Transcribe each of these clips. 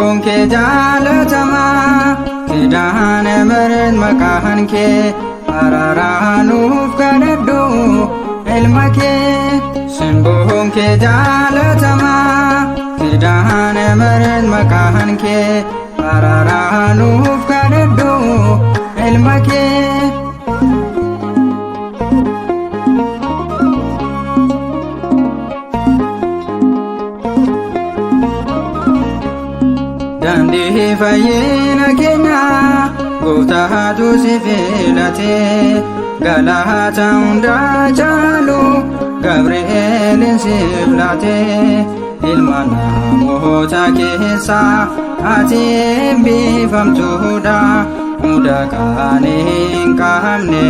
Simboon kee jaalatamaa Kidaane meren maqaan kee Araaraan nuuf kadhadhu ilma kee Simboon kee jaalatamaa Kidaane meren maqaan kee Araaraan nuuf kadhadhu ilma kee Daandii fayyina keenya Gooftaatu si filate Galaata hundaa caalu Gabri'eelin si filate Ilma namoota keessaa ati eebbifamtuudha Muda qaanii hin qabne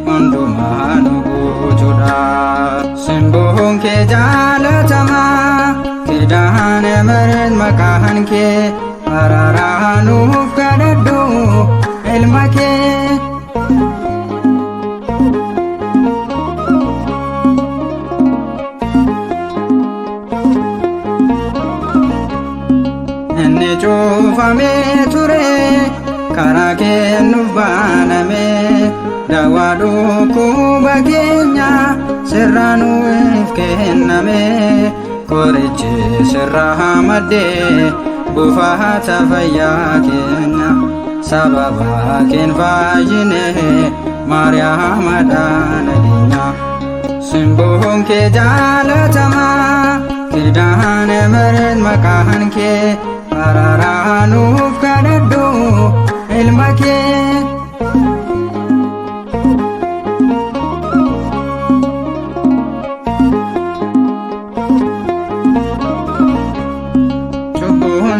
hundumaa nu guutuudha Simboon kee jaalatamaa Kidaane meren maqaan kee Araaraan nuuf kadhadhu ilma kee Inni cuufamee ture karaa kennuuf baname Dawaa dhukkuba keenya sirraa nuuf kenname Qorichi sirraa maddee buufata fayyaa keenya sababa keen fayyine Maariyaam dhaala keenya Simboon kee jaalatamaa Kidaane meren maqaan kee Araaraan nuuf kadhadhu ilma kee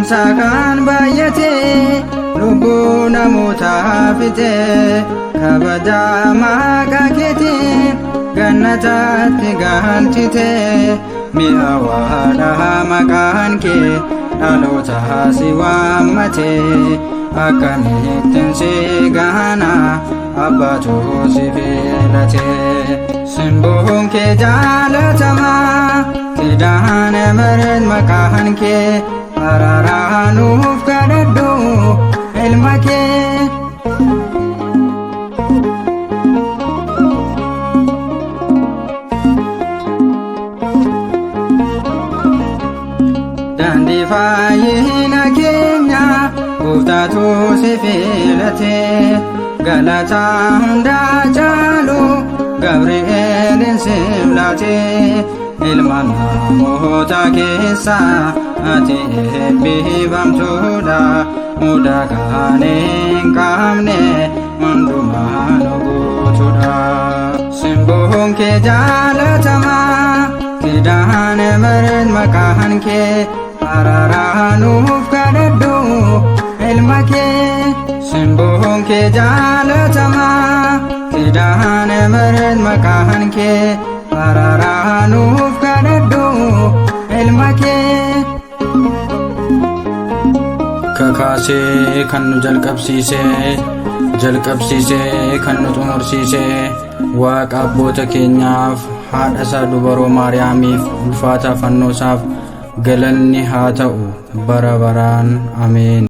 Sakaan baay'atee lubbuu namootaa fixee kabajaa maqaa keetiin gannataatti galchitee mi'aawaadha maqaan kee dhaloota si waammatee akkamittiin si gaana abbaatu si filatee Simboon kee jaalatamaa Kidaane meren maqaan kee Araaraan nuuf kadhadhu ilma kee Daandii fayyina keenya Gooftaatu si filate Galaata hundaa caalu Gabri'eelin si filate Ilma namoota keessaa ati eebbifamtuudha Muda qaanii hin qabne hundumaa nu guutuudha Simboon kee jaalatamaa Kidaane meren maqaan kee Araaraan nuuf kadhadhu ilma kee Simboon kee jaalatamaa Kidaane meren maqaan kee Araaraan nuuf kadhadhu ilma kee Kakaasee kan nu jalqabsiisee kan nu xumursiisee Waaqa abboota keenyaaf haadha isaa dubaroo Maariyaamiif ulfaataa fannoosaaf galanni haa ta'u bara baraan ameen.